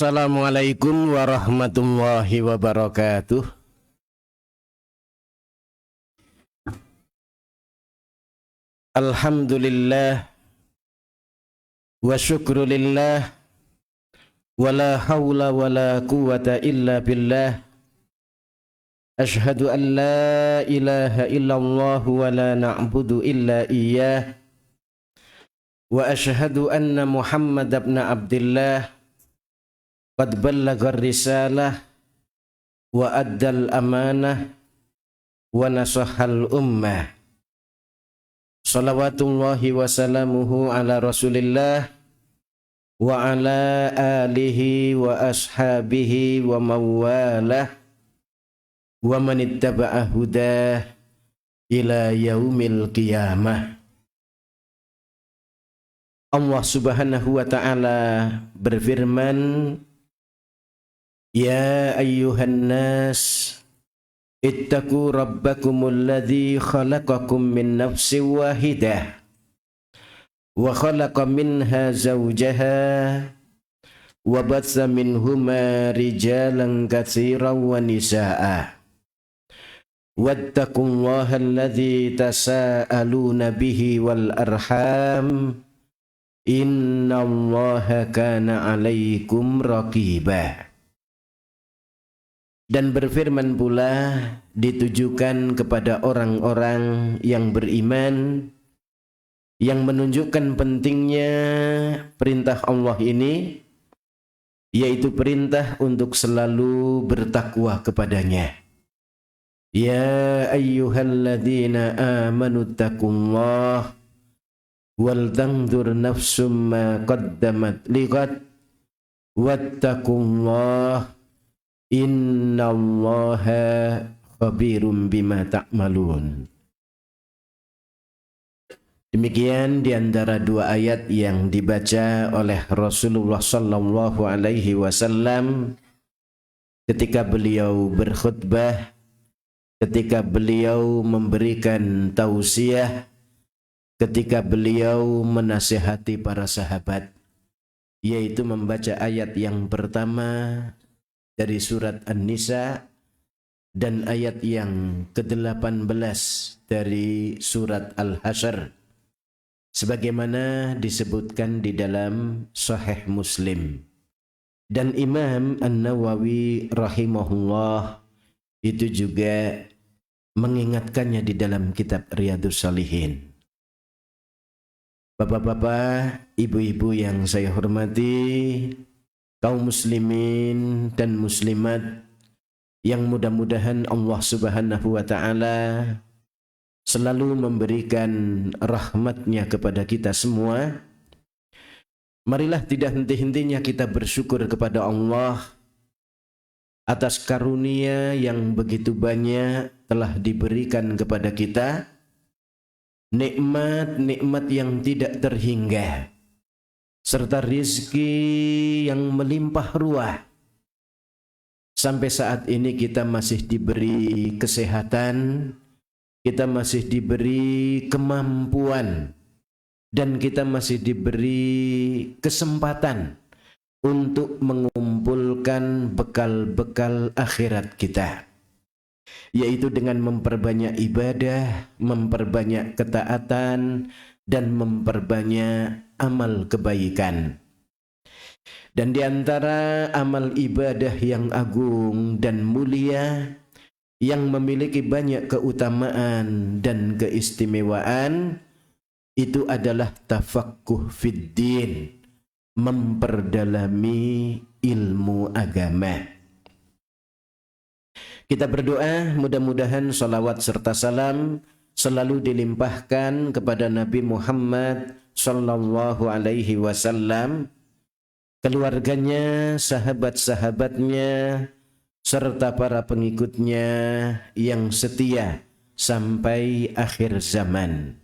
Assalamualaikum warahmatullahi wabarakatuh. Alhamdulillah wa syukrulillah wa la hawla wa la quwwata illa billah. Ashhadu an la ilaha illallah wa la na'budu illa iyyah. Wa ashhadu anna Muhammad ibn Abdillah qad ballagha risalah wa addal amanah wa nasahal ummah. Salawatullahi wa salamuhu ala rasulillah wa ala alihi wa ashabihi wa mawalah wa manittaba'a hudah ila yaumil qiyamah. Allah subhanahu wa ta'ala berfirman, Ya ayyuhan nas ittaqu rabbakumul ladzi khalaqakum min nafsin wahidah wa khalaqa minha zawjaha wa batsa minhuma rijalan katsiran wa nisaa'a wattaqullaha alladzi tasaaluna bihi wal arham innallaha kana 'alaikum raqibah. Dan berfirman pula ditujukan kepada orang-orang yang beriman, yang menunjukkan pentingnya perintah Allah ini, yaitu perintah untuk selalu bertakwa kepadanya. Ya ayyuhalladzina amanu taqullah wal tanzur nafsum ma qaddamat lighad wattaqullah innallaha khabirum bima ta'malun. Demikian di antara dua ayat yang dibaca oleh Rasulullah sallallahu alaihi wasallam ketika beliau berkhutbah, ketika beliau memberikan tausiah, ketika beliau menasihati para sahabat, yaitu membaca ayat yang pertama dari surat An-Nisa dan ayat yang ke-18 dari surat Al-Hasyr sebagaimana disebutkan di dalam Sahih Muslim. Dan Imam An-Nawawi rahimahullah itu juga mengingatkannya di dalam kitab Riyadhus Shalihin. Bapak-bapak, ibu-ibu yang saya hormati, kaum muslimin dan muslimat yang mudah-mudahan Allah subhanahu wa ta'ala selalu memberikan rahmatnya kepada kita semua. Marilah tidak henti-hentinya kita bersyukur kepada Allah atas karunia yang begitu banyak telah diberikan kepada kita, nikmat-nikmat yang tidak terhingga, serta rizki yang melimpah ruah. Sampai saat ini kita masih diberi kesehatan, kita masih diberi kemampuan, dan kita masih diberi kesempatan untuk mengumpulkan bekal-bekal akhirat kita, yaitu dengan memperbanyak ibadah, memperbanyak ketaatan, dan memperbanyak amal kebaikan. Dan di antara amal ibadah yang agung dan mulia, yang memiliki banyak keutamaan dan keistimewaan, itu adalah tafaqquh fid din, memperdalami ilmu agama. Kita berdoa mudah-mudahan salawat serta salam selalu dilimpahkan kepada Nabi Muhammad sallallahu alaihi wasallam, keluarganya, sahabat-sahabatnya, serta para pengikutnya yang setia sampai akhir zaman.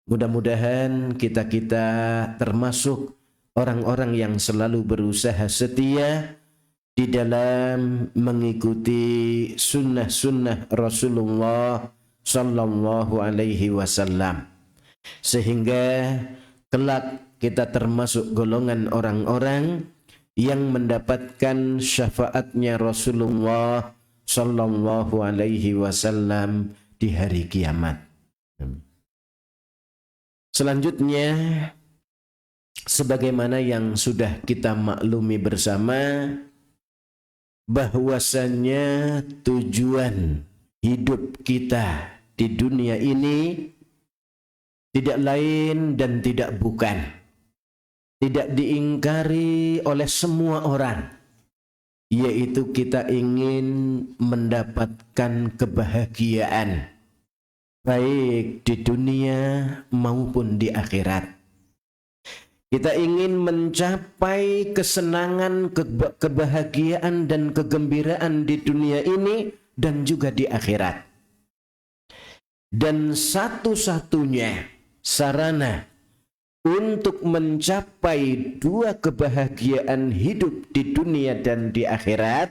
Mudah-mudahan kita termasuk orang-orang yang selalu berusaha setia di dalam mengikuti sunnah-sunnah Rasulullah sallallahu alaihi wasallam, sehingga kelak kita termasuk golongan orang-orang yang mendapatkan syafaatnya Rasulullah sallallahu alaihi wasallam di hari kiamat. Selanjutnya, sebagaimana yang sudah kita maklumi bersama, bahwasannya tujuan hidup kita di dunia ini tidak lain dan tidak bukan, tidak diingkari oleh semua orang, yaitu kita ingin mendapatkan kebahagiaan baik di dunia maupun di akhirat. Kita ingin mencapai kesenangan, kebahagiaan dan kegembiraan di dunia ini dan juga di akhirat. Dan satu-satunya sarana untuk mencapai dua kebahagiaan hidup di dunia dan di akhirat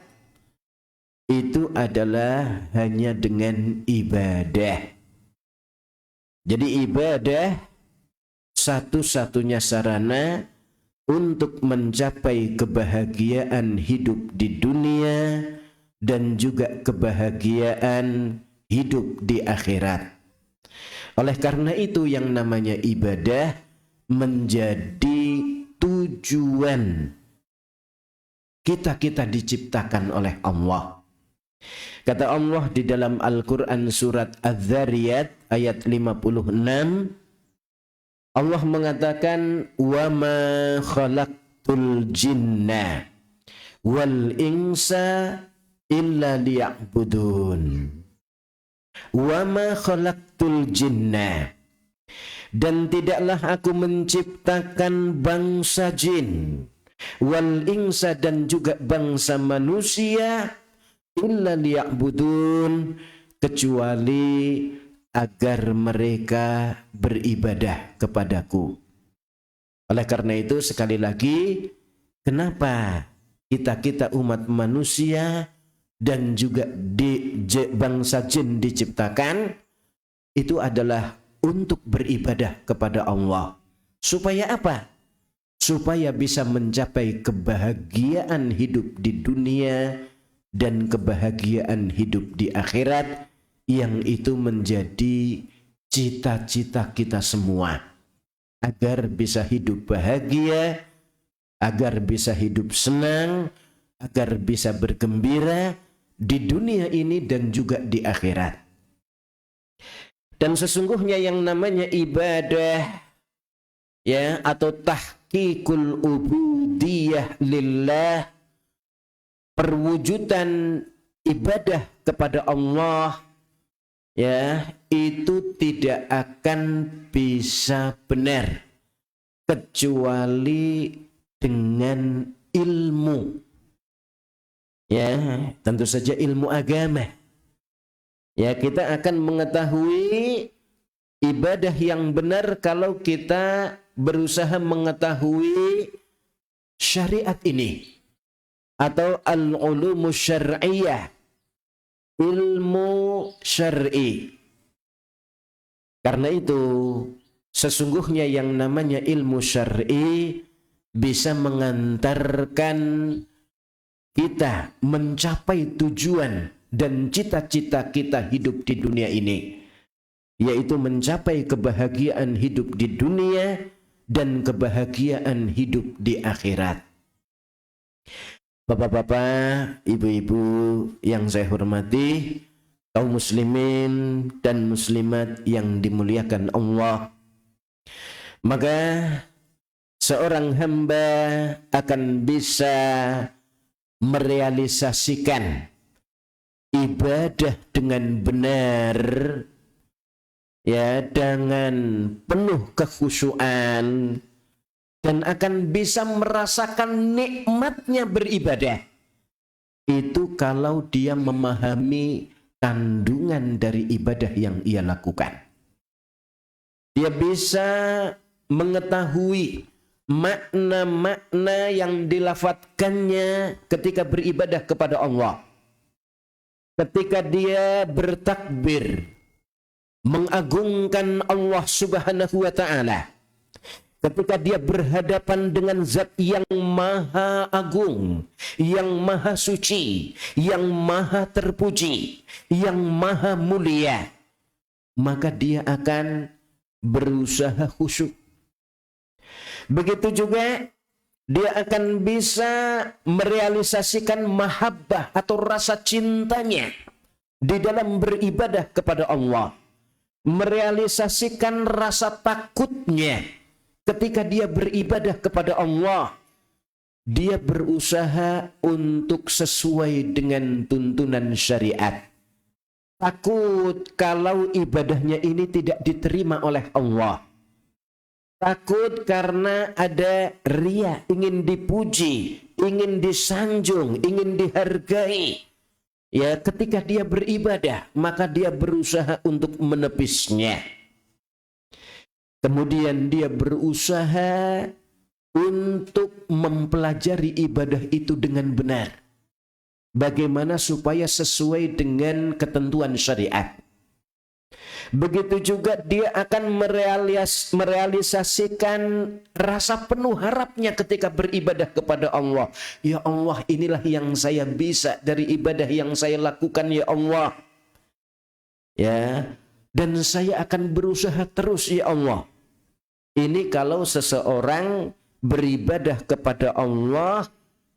itu adalah hanya dengan ibadah. Jadi ibadah satu-satunya sarana untuk mencapai kebahagiaan hidup di dunia dan juga kebahagiaan hidup di akhirat. Oleh karena itu yang namanya ibadah menjadi tujuan kita diciptakan oleh Allah. Kata Allah di dalam Al-Quran surat Az-Zariyat ayat 56, Allah mengatakan, wa ma khalaqtul jinna wal insa illa liya'budun. Wa ma khalaqtul jinna, dan tidaklah aku menciptakan bangsa jin, wal insa dan juga bangsa manusia, illa liya'budun, kecuali agar mereka beribadah kepadaku. Oleh karena itu sekali lagi, kenapa kita umat manusia dan juga bangsa jin diciptakan? Itu adalah untuk beribadah kepada Allah. Supaya apa? Supaya bisa mencapai kebahagiaan hidup di dunia dan kebahagiaan hidup di akhirat, yang itu menjadi cita-cita kita semua, agar bisa hidup bahagia, agar bisa hidup senang, agar bisa bergembira di dunia ini dan juga di akhirat. Dan sesungguhnya yang namanya ibadah, ya, atau tahqiqul ubudiyah lillah, perwujudan ibadah kepada Allah, ya, itu tidak akan bisa benar kecuali dengan ilmu, ya, tentu saja ilmu agama. Ya, kita akan mengetahui ibadah yang benar kalau kita berusaha mengetahui syariat ini atau al-ulumus syar'iyyah, ilmu syar'i. Karena itu sesungguhnya yang namanya ilmu syar'i bisa mengantarkan kita mencapai tujuan dan cita-cita kita hidup di dunia ini, yaitu mencapai kebahagiaan hidup di dunia dan kebahagiaan hidup di akhirat. Bapak-bapak, ibu-ibu yang saya hormati, kaum muslimin dan muslimat yang dimuliakan Allah, maka seorang hamba akan bisa merealisasikan ibadah dengan benar, ya, dengan penuh kekhusyuan, dan akan bisa merasakan nikmatnya beribadah itu kalau dia memahami kandungan dari ibadah yang ia lakukan. Dia bisa mengetahui makna-makna yang dilafadzkannya ketika beribadah kepada Allah. Ketika dia bertakbir mengagungkan Allah Subhanahu wa ta'ala, ketika dia berhadapan dengan zat yang maha agung, yang maha suci, yang maha terpuji, yang maha mulia, maka dia akan berusaha khusyuk. Begitu juga dia akan bisa merealisasikan mahabbah atau rasa cintanya di dalam beribadah kepada Allah, merealisasikan rasa takutnya ketika dia beribadah kepada Allah. Dia berusaha untuk sesuai dengan tuntunan syariat. Takut kalau ibadahnya ini tidak diterima oleh Allah. Takut karena ada riya, ingin dipuji, ingin disanjung, ingin dihargai. Ya, ketika dia beribadah, maka dia berusaha untuk menepisnya. Kemudian dia berusaha untuk mempelajari ibadah itu dengan benar. Bagaimana supaya sesuai dengan ketentuan syariat. Begitu juga dia akan merealisasikan rasa penuh harapnya ketika beribadah kepada Allah. Ya Allah, inilah yang saya bisa dari ibadah yang saya lakukan, ya Allah. Ya, dan saya akan berusaha terus, ya Allah. Ini kalau seseorang beribadah kepada Allah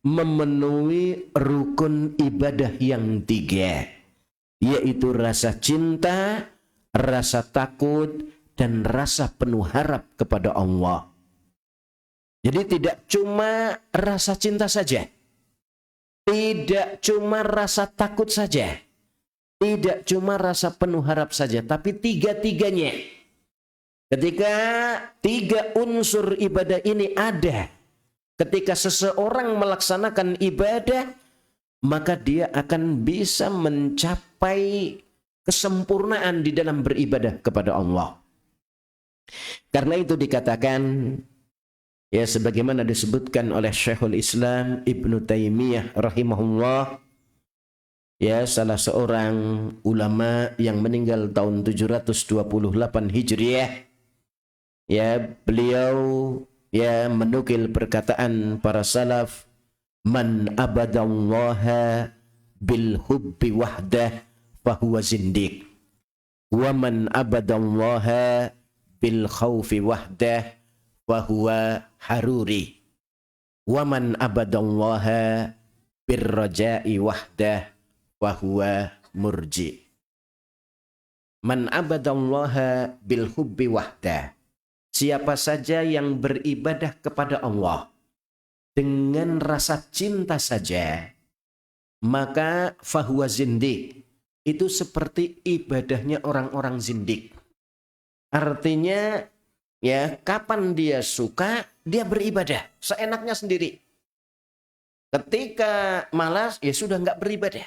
memenuhi rukun ibadah yang 3, yaitu rasa cinta, rasa takut, dan rasa penuh harap kepada Allah. Jadi tidak cuma rasa cinta saja, tidak cuma rasa takut saja, tidak cuma rasa penuh harap saja, tapi tiga-tiganya. Ketika 3 unsur ibadah ini ada, ketika seseorang melaksanakan ibadah, maka dia akan bisa mencapai kesempurnaan di dalam beribadah kepada Allah. Karena itu dikatakan, ya sebagaimana disebutkan oleh Syekhul Islam Ibnu Taimiyah rahimahullah, ya salah seorang ulama yang meninggal tahun 728 Hijriah, ya beliau ya menukil perkataan para salaf, man abadallaha bil hubbi wahdah fahuwa zindiq, wa man abadallaha bil khawfi wahdah fahuwa haruri, wa man abadallaha bir raja'i wahdah fahuwa murji. Man abadallaha bil hubbi wahdah, siapa saja yang beribadah kepada Allah dengan rasa cinta saja, maka fahuwa zindiq, itu seperti ibadahnya orang-orang zindik. Artinya, ya kapan dia suka, dia beribadah seenaknya sendiri. Ketika malas, ya sudah nggak beribadah.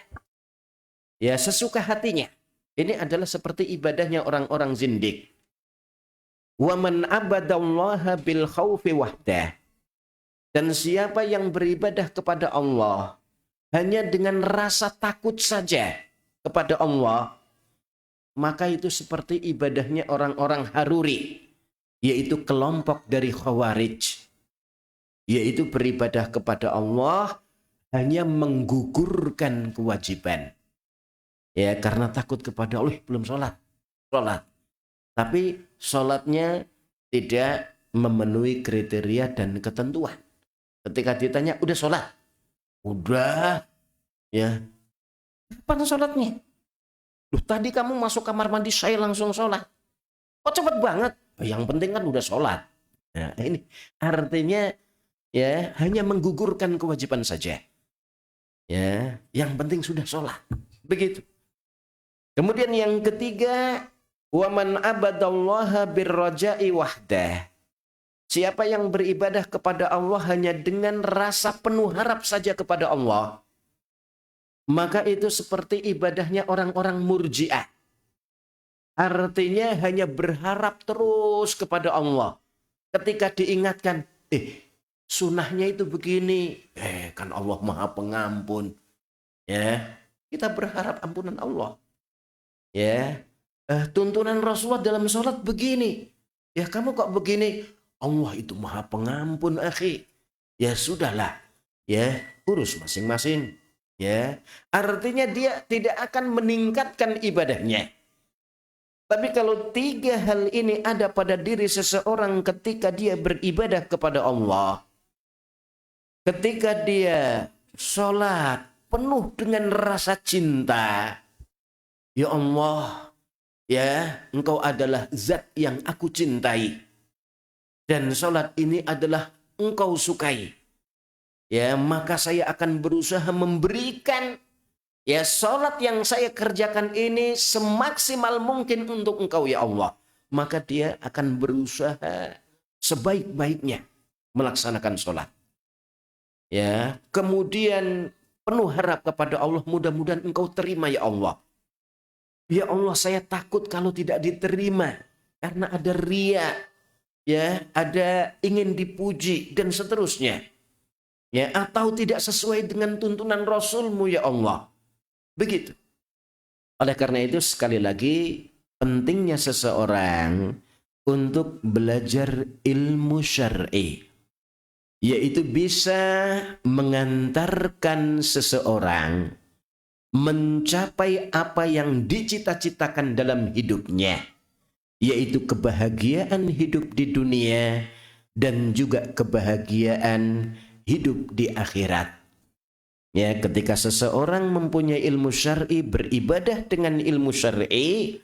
Ya sesuka hatinya. Ini adalah seperti ibadahnya orang-orang zindik. Wa man abadallaha bil khawfi wahdah, dan siapa yang beribadah kepada Allah hanya dengan rasa takut saja kepada Allah, maka itu seperti ibadahnya orang-orang haruri, yaitu kelompok dari Khawarij, yaitu beribadah kepada Allah hanya menggugurkan kewajiban. Ya, karena takut kepada Allah, belum sholat. Tapi sholatnya tidak memenuhi kriteria dan ketentuan. Ketika ditanya, udah sholat? Udah. Ya. Kapan sholatnya? Loh, tadi kamu masuk kamar mandi, saya langsung sholat. Kok cepet banget? Yang penting kan udah sholat. Nah, ini artinya ya hanya menggugurkan kewajiban saja. Ya, yang penting sudah sholat. Begitu. Kemudian yang ketiga, wa man abadallaha birraja'i wahdah. Siapa yang beribadah kepada Allah hanya dengan rasa penuh harap saja kepada Allah, maka itu seperti ibadahnya orang-orang murji'ah. Artinya hanya berharap terus kepada Allah. Ketika diingatkan, sunnahnya itu begini, kan Allah Maha Pengampun. Ya, kita berharap ampunan Allah. Ya, tuntunan Rasulullah dalam sholat begini. Ya, kamu kok begini? Allah itu maha pengampun, akhi. Ya sudahlah, ya urus masing-masing. Ya, artinya dia tidak akan meningkatkan ibadahnya. Tapi kalau tiga hal ini ada pada diri seseorang ketika dia beribadah kepada Allah, ketika dia sholat penuh dengan rasa cinta, ya Allah, ya Engkau adalah zat yang aku cintai. Dan sholat ini adalah Engkau sukai. Ya, maka saya akan berusaha memberikan ya sholat yang saya kerjakan ini semaksimal mungkin untuk Engkau ya Allah. Maka dia akan berusaha sebaik-baiknya melaksanakan sholat. Ya, kemudian penuh harap kepada Allah, mudah-mudahan Engkau terima ya Allah. Ya Allah, saya takut kalau tidak diterima karena ada riya, ya, ada ingin dipuji dan seterusnya. Ya, atau tidak sesuai dengan tuntunan Rasul-Mu ya Allah. Begitu. Oleh karena itu sekali lagi pentingnya seseorang untuk belajar ilmu syar'i, yaitu bisa mengantarkan seseorang mencapai apa yang dicita-citakan dalam hidupnya, yaitu kebahagiaan hidup di dunia dan juga kebahagiaan hidup di akhirat. Ya, ketika seseorang mempunyai ilmu syar'i, beribadah dengan ilmu syar'i,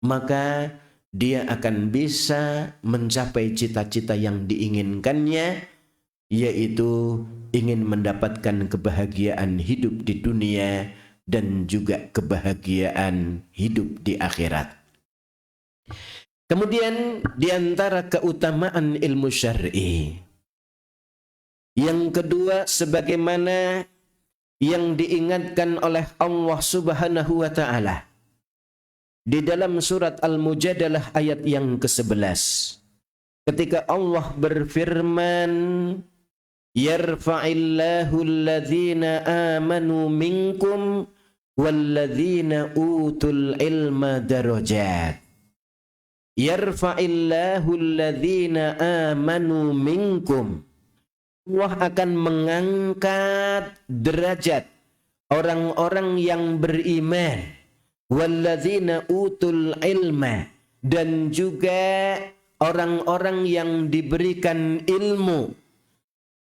maka dia akan bisa mencapai cita-cita yang diinginkannya, yaitu ingin mendapatkan kebahagiaan hidup di dunia dan juga kebahagiaan hidup di akhirat. Kemudian di antara keutamaan ilmu syar'i, yang kedua, sebagaimana yang diingatkan oleh Allah Subhanahu wa ta'ala di dalam surat Al-Mujadalah ayat yang ke-11, ketika Allah berfirman, yarfa'illahu alladhina amanu minkum walladhina utul ilma darajat. Yarfa'illahu alladhina amanu minkum, Allah akan mengangkat derajat orang-orang yang beriman, walladzina utul ilma, dan juga orang-orang yang diberikan ilmu.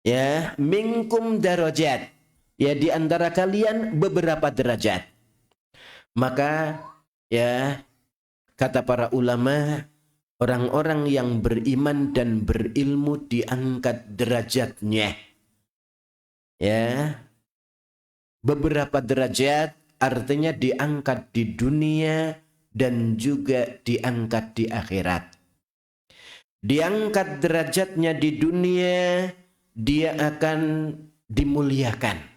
Ya, minkum darajat. Ya, di antara kalian beberapa derajat. Maka ya, kata para ulama, orang-orang yang beriman dan berilmu diangkat derajatnya. Ya. Beberapa derajat artinya diangkat di dunia dan juga diangkat di akhirat. Diangkat derajatnya di dunia, dia akan dimuliakan.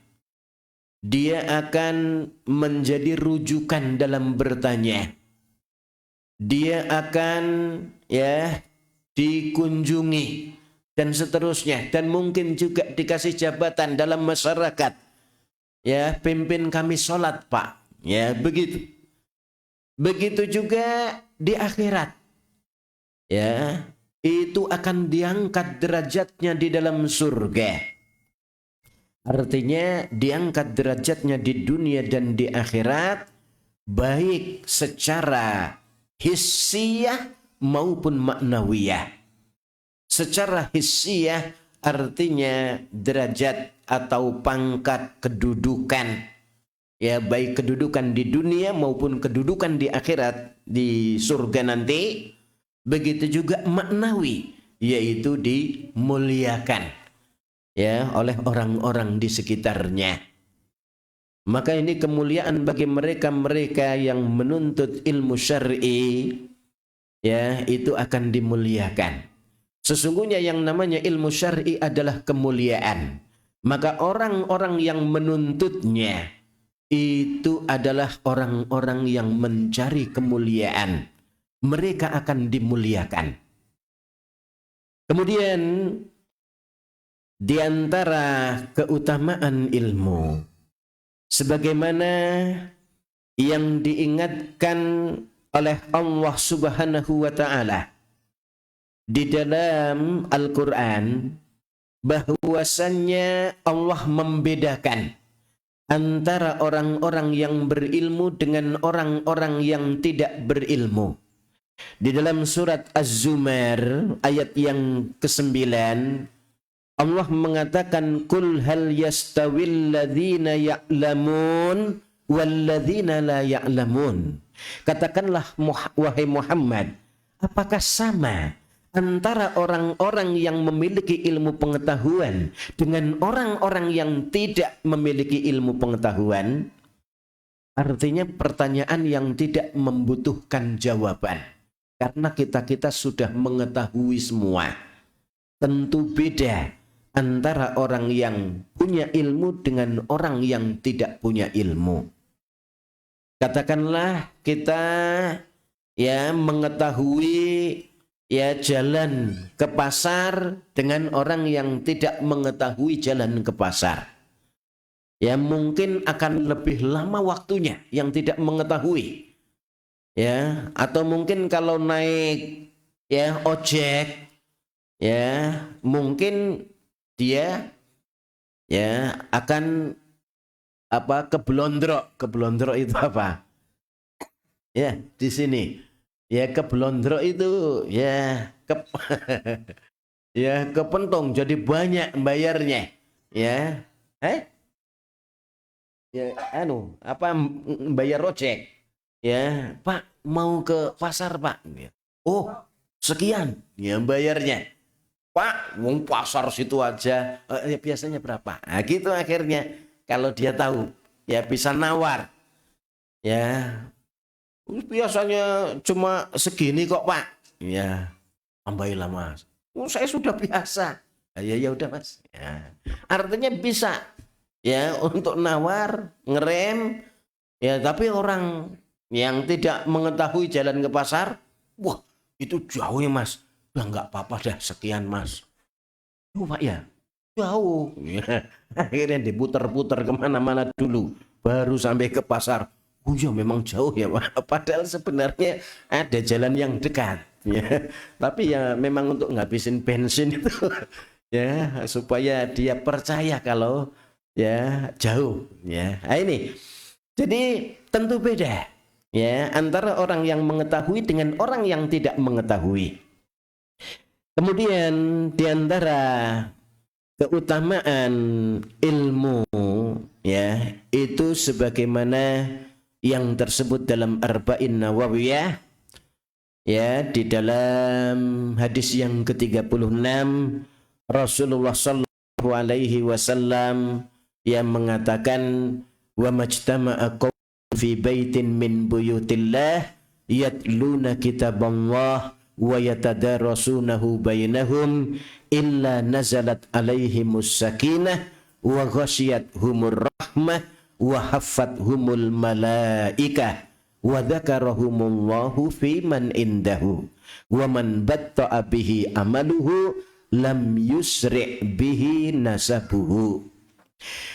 Dia akan menjadi rujukan dalam bertanya. Dia akan ya dikunjungi dan seterusnya, dan mungkin juga dikasih jabatan dalam masyarakat. Ya, pimpin kami sholat Pak. Ya, begitu. Begitu juga di akhirat. Ya, itu akan diangkat derajatnya di dalam surga. Artinya diangkat derajatnya di dunia dan di akhirat, baik secara hissiyah maupun maknawiyah. Secara hissiyah artinya derajat atau pangkat kedudukan, ya, baik kedudukan di dunia maupun kedudukan di akhirat, di surga nanti. Begitu juga maknawi, yaitu dimuliakan ya oleh orang-orang di sekitarnya. Maka ini kemuliaan bagi mereka-mereka yang menuntut ilmu syar'i, ya, itu akan dimuliakan. Sesungguhnya yang namanya ilmu syar'i adalah kemuliaan. Maka orang-orang yang menuntutnya itu adalah orang-orang yang mencari kemuliaan. Mereka akan dimuliakan. Kemudian di antara keutamaan ilmu, sebagaimana yang diingatkan oleh Allah Subhanahu wa ta'ala di dalam Al-Quran bahwasannya Allah membedakan antara orang-orang yang berilmu dengan orang-orang yang tidak berilmu. Di dalam surat Az-Zumar ayat yang ke-9 Allah mengatakan kul hal yastawil ladzina ya'lamun wal ladzina la ya'lamun. Katakanlah wahai Muhammad, apakah sama antara orang-orang yang memiliki ilmu pengetahuan dengan orang-orang yang tidak memiliki ilmu pengetahuan? Artinya pertanyaan yang tidak membutuhkan jawaban. Karena kita sudah mengetahui semua. Tentu beda antara orang yang punya ilmu dengan orang yang tidak punya ilmu. Katakanlah kita mengetahui jalan ke pasar dengan orang yang tidak mengetahui jalan ke pasar. Mungkin akan lebih lama waktunya yang tidak mengetahui. Atau mungkin kalau naik ojek mungkin dia akan keblondrok itu apa? Di sini keblondrok itu kepentong jadi banyak bayarnya bayar ojek. Pak mau ke pasar Pak. Oh sekian bayarnya. Pak mau pasar situ aja biasanya berapa? Nah gitu akhirnya kalau dia tahu bisa nawar. Biasanya cuma segini kok Pak. Tambahilah Mas. Saya sudah biasa. Ya udah Mas. Artinya bisa untuk nawar, ngerem. Tapi orang yang tidak mengetahui jalan ke pasar, wah itu jauh ya Mas. Nggak apa-apa dah sekian Mas. Pak jauh. Akhirnya diputar-putar kemana-mana dulu, baru sampai ke pasar. Oh ya memang jauh ya Pak. Padahal sebenarnya ada jalan yang dekat. Tapi memang untuk ngabisin bensin itu supaya dia percaya kalau jauh. Nah, ini jadi tentu beda antara orang yang mengetahui dengan orang yang tidak mengetahui. Kemudian di antara keutamaan ilmu itu sebagaimana yang tersebut dalam Arba'in Nawawiyah di dalam hadis yang ke-36 Rasulullah sallallahu alaihi wasallam yang mengatakan wa majtama'a qaumun fi baitin min buyutillah yatluna kitaballah wa yatadarasunahu bainahum illa nazalat alaihimus sakinah wa ghasyiyatuhumur rahmah wa haffathumul malaikah wa dzakarahumullahu fi man indahu wa man batta'a bihi amaluhu lam yusri' bihi nasabuhu.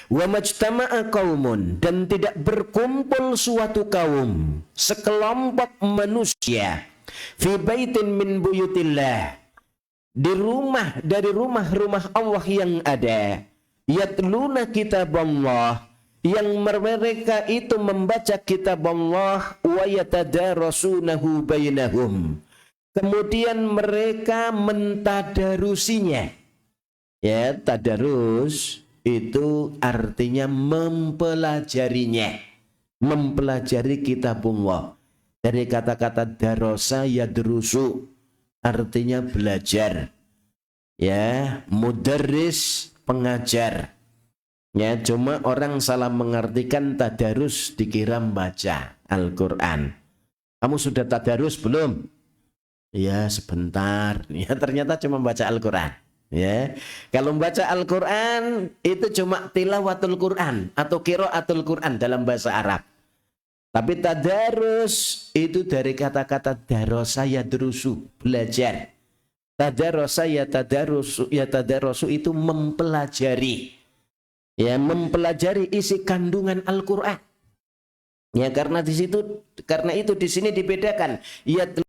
Wa majtama'a qaumun, dan tidak berkumpul suatu kaum, sekelompok manusia, fi baitin min buyutillah, di rumah dari rumah-rumah Allah yang ada, yatluna kitaballah, yang mereka itu membaca kitab Allah, wa yatadarasunahu bainahum, kemudian mereka mentadarusinya. Tadarus itu artinya mempelajarinya, mempelajari kitabullah. Dari kata-kata darosa yadrusu, artinya belajar. Mudarris, pengajar. Cuma orang salah mengartikan tadarus, dikira membaca Al-Quran. Kamu sudah tadarus belum? Sebentar. Ternyata cuma baca Al-Quran. Kalau membaca Al-Quran itu cuma tilawatul Quran atau qiraatul Quran dalam bahasa Arab. Tapi tadarus itu dari kata-kata darosa yadrusu, belajar. Tadarasa yatadarusu itu mempelajari. Mempelajari isi kandungan Al-Quran. Karena itu di sini dibedakan.